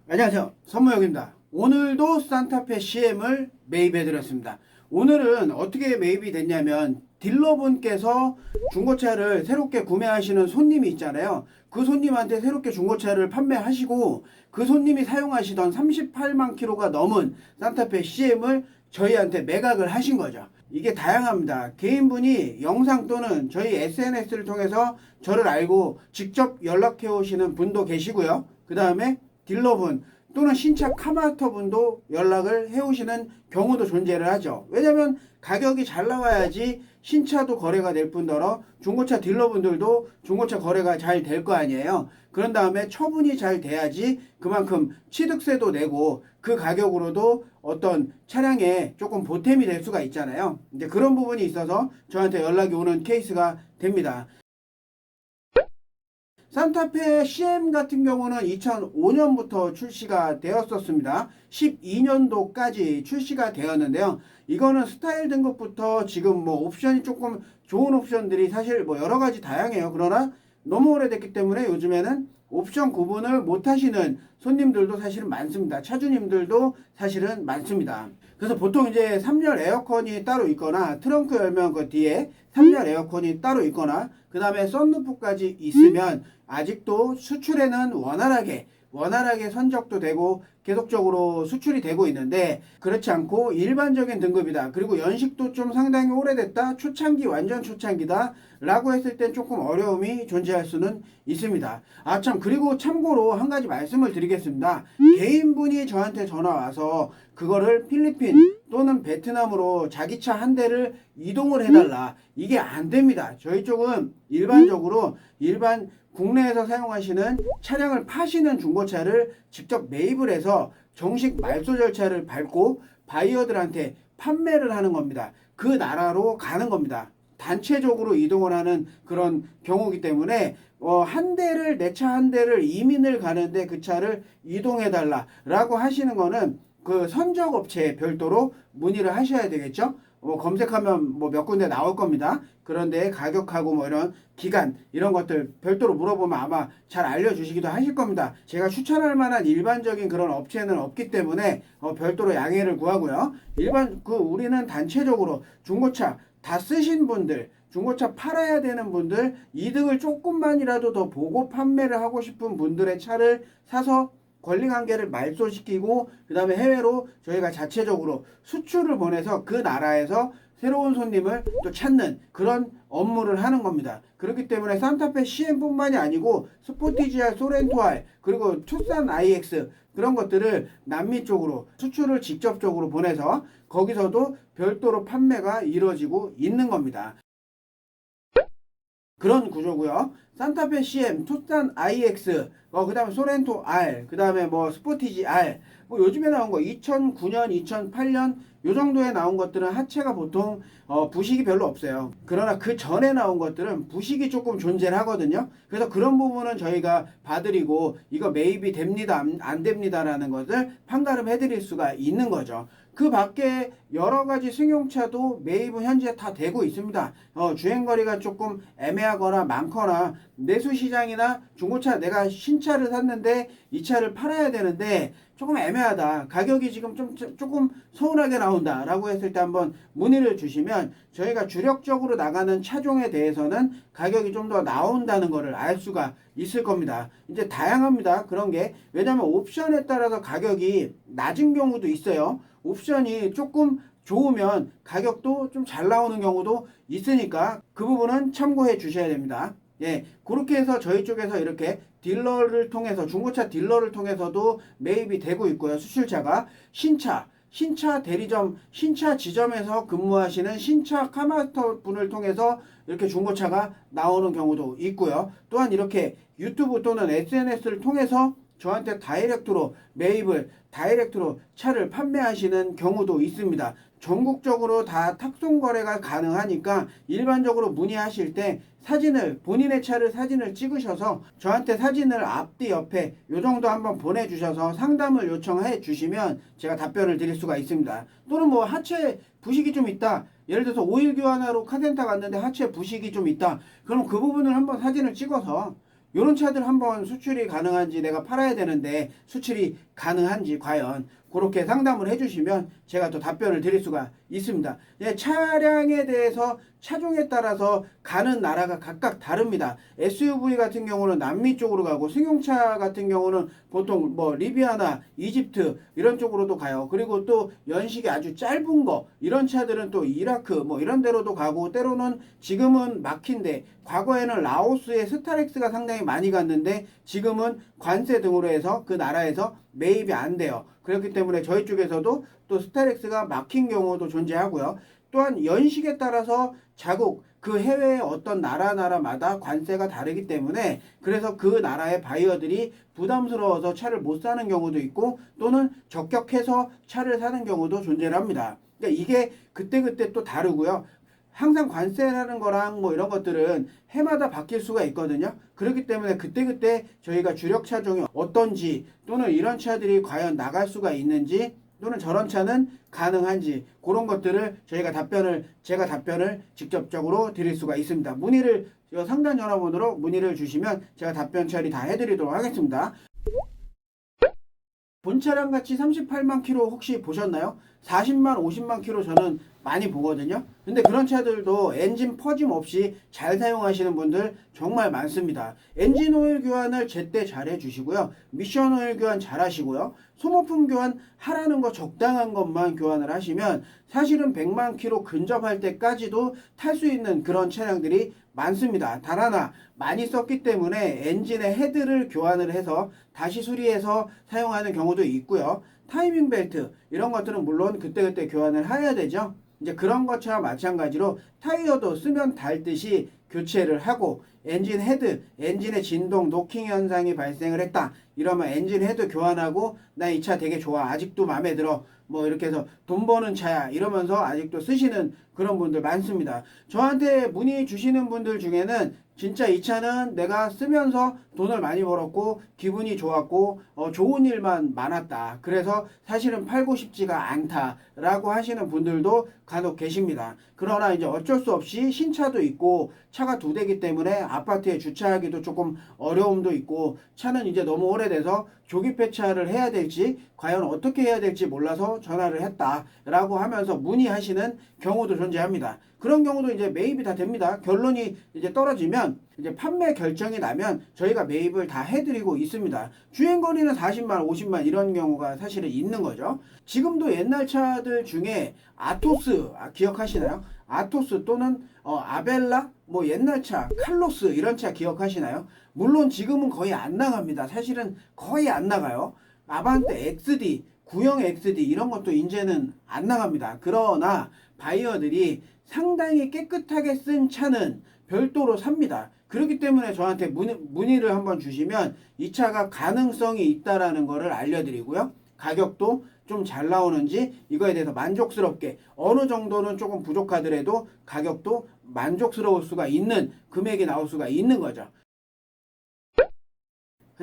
안녕하세요, 선무역입니다. 오늘도 산타페 CM을 매입해드렸습니다. 오늘은 어떻게 매입이 됐냐면 딜러분께서 중고차를 새롭게 구매하시는 손님이 있잖아요. 그 손님한테 새롭게 중고차를 판매하시고 그 손님이 사용하시던 38만 킬로가 넘은 산타페 CM을 저희한테 매각을 하신 거죠. 이게 다양합니다. 개인분이 영상 또는 저희 SNS를 통해서 저를 알고 직접 연락해 오시는 분도 계시고요. 그 다음에 딜러분 또는 신차 카마스터분도 연락을 해오시는 경우도 존재를 하죠. 왜냐면 가격이 잘 나와야지 신차도 거래가 될 뿐더러 중고차 딜러분들도 중고차 거래가 잘 될 거 아니에요. 그런 다음에 처분이 잘 돼야지 그만큼 취득세도 내고 그 가격으로도 어떤 차량에 조금 보탬이 될 수가 있잖아요. 이제 그런 부분이 있어서 저한테 연락이 오는 케이스가 됩니다. 산타페 CM 같은 경우는 2005년부터 출시가 되었었습니다. 12년도까지 출시가 되었는데요. 이거는 스타일 등급부터 지금 뭐 옵션이 조금 좋은 옵션들이 사실 뭐 여러 가지 다양해요. 그러나 너무 오래됐기 때문에 요즘에는 옵션 구분을 못 하시는 손님들도 사실은 많습니다. 차주님들도 사실은 많습니다. 그래서 보통 이제 3열 에어컨이 따로 있거나 트렁크 열면 그 뒤에 3열 에어컨이 따로 있거나 그 다음에 썬루프까지 있으면 아직도 수출에는 원활하게 선적도 되고 계속적으로 수출이 되고 있는데 그렇지 않고 일반적인 등급이다. 그리고 연식도 좀 상당히 오래됐다. 초창기 완전 초창기다. 라고 했을 땐 조금 어려움이 존재할 수는 있습니다. 아 참 그리고 참고로 한 가지 말씀을 드리겠습니다. 개인분이 저한테 전화 와서 그거를 필리핀 또는 베트남으로 자기 차 한 대를 이동을 해달라. 이게 안 됩니다. 저희 쪽은 일반적으로 국내에서 사용하시는 차량을 파시는 중고차를 직접 매입을 해서 정식 말소 절차를 밟고 바이어들한테 판매를 하는 겁니다. 그 나라로 가는 겁니다. 단체적으로 이동을 하는 그런 경우이기 때문에 내 차 한 대를 이민을 가는데 그 차를 이동해 달라라고 하시는 거는 그 선적업체에 별도로 문의를 하셔야 되겠죠. 검색하면 뭐 몇 군데 나올 겁니다. 그런데 가격하고 뭐 이런 기간 이런 것들 별도로 물어보면 아마 잘 알려주시기도 하실 겁니다. 제가 추천할 만한 일반적인 그런 업체는 없기 때문에 별도로 양해를 구하고요. 우리는 단체적으로 중고차 다 쓰신 분들, 중고차 팔아야 되는 분들, 이득을 조금만이라도 더 보고 판매를 하고 싶은 분들의 차를 사서 권리관계를 말소시키고 그 다음에 해외로 저희가 자체적으로 수출을 보내서 그 나라에서 새로운 손님을 또 찾는 그런 업무를 하는 겁니다. 그렇기 때문에 산타페 CM뿐만이 아니고 스포티지 R, 소렌토 R 그리고 투싼 IX 그런 것들을 남미 쪽으로 수출을 직접적으로 보내서 거기서도 별도로 판매가 이루어지고 있는 겁니다. 그런 구조고요. 산타페 CM, 투싼 IX, 그 다음에 소렌토 R, 그 다음에 뭐 스포티지 R, 뭐 요즘에 나온 거 2009년, 2008년 요 정도에 나온 것들은 하체가 보통 부식이 별로 없어요. 그러나 그 전에 나온 것들은 부식이 조금 존재를 하거든요. 그래서 그런 부분은 저희가 봐드리고 이거 매입이 됩니다, 안 됩니다라는 것을 판가름 해드릴 수가 있는 거죠. 그 밖에 여러 가지 승용차도 매입은 현재 다 되고 있습니다. 주행거리가 조금 애매하거나 많거나 내수시장이나 중고차 내가 신차를 샀는데 이 차를 팔아야 되는데 조금 애매하다. 가격이 지금 조금 서운하게 나온다. 라고 했을 때 한번 문의를 주시면 저희가 주력적으로 나가는 차종에 대해서는 가격이 좀 더 나온다는 것을 알 수가 있을 겁니다. 이제 다양합니다. 그런 게. 왜냐하면 옵션에 따라서 가격이 낮은 경우도 있어요. 옵션이 조금 좋으면 가격도 좀 잘 나오는 경우도 있으니까 그 부분은 참고해 주셔야 됩니다. 예, 그렇게 해서 저희 쪽에서 이렇게 딜러를 통해서 중고차 딜러를 통해서도 매입이 되고 있고요. 수출차가 신차 대리점, 신차 지점에서 근무하시는 신차 카마스터 분을 통해서 이렇게 중고차가 나오는 경우도 있고요. 또한 이렇게 유튜브 또는 SNS를 통해서 저한테 다이렉트로 차를 판매하시는 경우도 있습니다. 전국적으로 다 탁송 거래가 가능하니까 일반적으로 문의하실 때 본인의 차를 사진을 찍으셔서 저한테 사진을 앞뒤 옆에 요 정도 한번 보내주셔서 상담을 요청해 주시면 제가 답변을 드릴 수가 있습니다. 또는 뭐 하체 부식이 좀 있다. 예를 들어서 오일 교환하러 카센터 갔는데 하체 부식이 좀 있다. 그럼 그 부분을 한번 사진을 찍어서 이런 차들 한번 수출이 가능한지, 내가 팔아야 되는데 수출이 가능한지 과연 그렇게 상담을 해주시면 제가 또 답변을 드릴 수가 있습니다. 네, 차량에 대해서 차종에 따라서 가는 나라가 각각 다릅니다. SUV 같은 경우는 남미 쪽으로 가고, 승용차 같은 경우는 보통 뭐 리비아나 이집트 이런 쪽으로도 가요. 그리고 또 연식이 아주 짧은 거, 이런 차들은 또 이라크 뭐 이런 데로도 가고, 때로는 지금은 막힌데, 과거에는 라오스의 스타렉스가 상당히 많이 갔는데 지금은 관세 등으로 해서 그 나라에서 매입이 안 돼요. 그렇기 때문에 저희 쪽에서도 또 스타렉스가 막힌 경우도 존재하고요. 또한 연식에 따라서 자국, 그 해외의 어떤 나라마다 관세가 다르기 때문에, 그래서 그 나라의 바이어들이 부담스러워서 차를 못 사는 경우도 있고, 또는 적격해서 차를 사는 경우도 존재합니다. 그러니까 이게 그때그때 또 다르고요. 항상 관세라는 거랑 뭐 이런 것들은 해마다 바뀔 수가 있거든요. 그렇기 때문에 그때그때 저희가 주력 차종이 어떤지, 또는 이런 차들이 과연 나갈 수가 있는지, 또는 저런 차는 가능한지, 그런 것들을 제가 답변을 직접적으로 드릴 수가 있습니다. 문의를 상담 전화번호로 문의를 주시면 제가 답변 처리 다 해드리도록 하겠습니다. 본 차량 같이 38만 킬로 혹시 보셨나요? 40만, 50만 킬로 저는 많이 보거든요. 근데 그런 차들도 엔진 퍼짐 없이 잘 사용하시는 분들 정말 많습니다. 엔진 오일 교환을 제때 잘 해주시고요. 미션 오일 교환 잘 하시고요. 소모품 교환 하라는 거 적당한 것만 교환을 하시면 사실은 100만 킬로 근접할 때까지도 탈 수 있는 그런 차량들이 많습니다. 단 하나, 많이 썼기 때문에 엔진의 헤드를 교환을 해서 다시 수리해서 사용하는 경우도 있고요. 타이밍 벨트 이런 것들은 물론 그때그때 교환을 해야 되죠. 이제 그런 것과 마찬가지로 타이어도 쓰면 닳듯이 교체를 하고, 엔진 헤드, 엔진의 진동, 노킹 현상이 발생을 했다 이러면 엔진 헤드 교환하고, 나 이 차 되게 좋아, 아직도 마음에 들어, 뭐 이렇게 해서 돈 버는 차야 이러면서 아직도 쓰시는 그런 분들 많습니다. 저한테 문의 주시는 분들 중에는 진짜 이 차는 내가 쓰면서 돈을 많이 벌었고 기분이 좋았고 좋은 일만 많았다, 그래서 사실은 팔고 싶지가 않다 라고 하시는 분들도 간혹 계십니다. 그러나 이제 어쩔 수 없이 신차도 있고 차가 2대기 때문에 아파트에 주차하기도 조금 어려움도 있고, 차는 이제 너무 오래돼서 조기 폐차를 해야 될지 과연 어떻게 해야 될지 몰라서 전화를 했다 라고 하면서 문의하시는 경우도 존재합니다. 그런 경우도 이제 매입이 다 됩니다. 결론이 이제 떨어지면, 이제 판매 결정이 나면 저희가 매입을 다 해드리고 있습니다. 주행거리는 40만, 50만 이런 경우가 사실은 있는 거죠. 지금도 옛날 차들 중에 아토스 기억하시나요? 아토스 또는 아벨라, 뭐 옛날 차 칼로스 이런 차 기억하시나요? 물론 지금은 거의 안 나갑니다. 사실은 거의 안 나가요. 아반떼 XD, 구형 XD 이런 것도 이제는 안 나갑니다. 그러나 바이어들이 상당히 깨끗하게 쓴 차는 별도로 삽니다. 그렇기 때문에 저한테 문의를 한번 주시면 이 차가 가능성이 있다라는 거를 알려드리고요. 가격도 좀 잘 나오는지 이거에 대해서 만족스럽게, 어느 정도는 조금 부족하더라도 가격도 만족스러울 수가 있는 금액이 나올 수가 있는 거죠.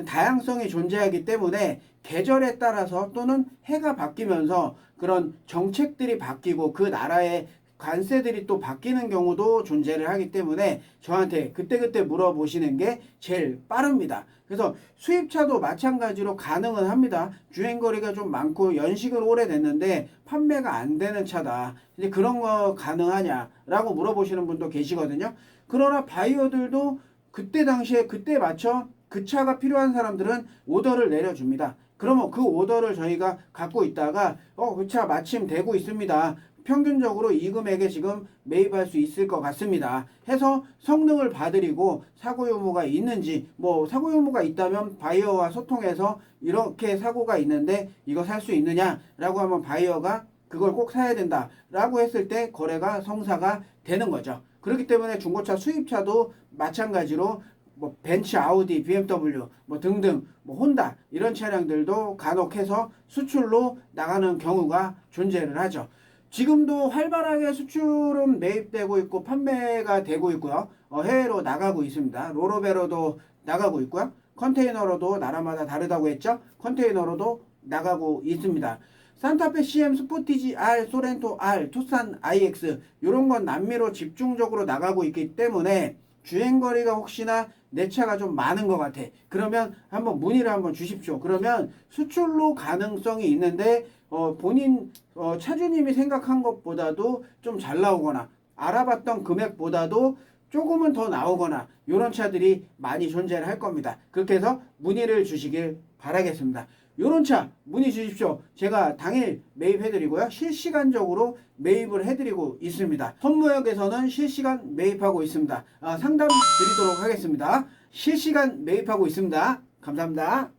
다양성이 존재하기 때문에 계절에 따라서 또는 해가 바뀌면서 그런 정책들이 바뀌고 그 나라의 관세들이 또 바뀌는 경우도 존재를 하기 때문에 저한테 그때그때 물어보시는 게 제일 빠릅니다. 그래서 수입차도 마찬가지로 가능은 합니다. 주행거리가 좀 많고 연식은 오래됐는데 판매가 안 되는 차다, 이제 그런 거 가능하냐라고 물어보시는 분도 계시거든요. 그러나 바이어들도 그때 당시에 그때 맞춰 그 차가 필요한 사람들은 오더를 내려줍니다. 그러면 그 오더를 저희가 갖고 있다가 그 차 마침 되고 있습니다, 평균적으로 이 금액에 지금 매입할 수 있을 것 같습니다 해서 성능을 봐드리고, 사고 유무가 있는지, 뭐 사고 유무가 있다면 바이어와 소통해서 이렇게 사고가 있는데 이거 살 수 있느냐 라고 하면 바이어가 그걸 꼭 사야 된다 라고 했을 때 거래가 성사가 되는 거죠. 그렇기 때문에 중고차 수입차도 마찬가지로 뭐 벤츠, 아우디, BMW 뭐 등등, 뭐 혼다 이런 차량들도 간혹 해서 수출로 나가는 경우가 존재를 하죠. 지금도 활발하게 수출은 매입되고 있고 판매가 되고 있고요. 해외로 나가고 있습니다. 로로베로도 나가고 있고요. 컨테이너로도 나라마다 다르다고 했죠. 컨테이너로도 나가고 있습니다. 산타페 CM, 스포티지 R, 소렌토 R, 투싼 IX 이런 건 남미로 집중적으로 나가고 있기 때문에 주행거리가 혹시나 내 차가 좀 많은 것 같아. 그러면 한번 문의를 한번 주십시오. 그러면 수출로 가능성이 있는데 본인 차주님이 생각한 것보다도 좀 잘 나오거나 알아봤던 금액보다도 조금은 더 나오거나 이런 차들이 많이 존재를 할 겁니다. 그렇게 해서 문의를 주시길 바라겠습니다. 이런 차 문의 주십시오. 제가 당일 매입해드리고요. 실시간적으로 매입을 해드리고 있습니다. 선무역에서는 실시간 매입하고 있습니다. 상담 드리도록 하겠습니다. 실시간 매입하고 있습니다. 감사합니다.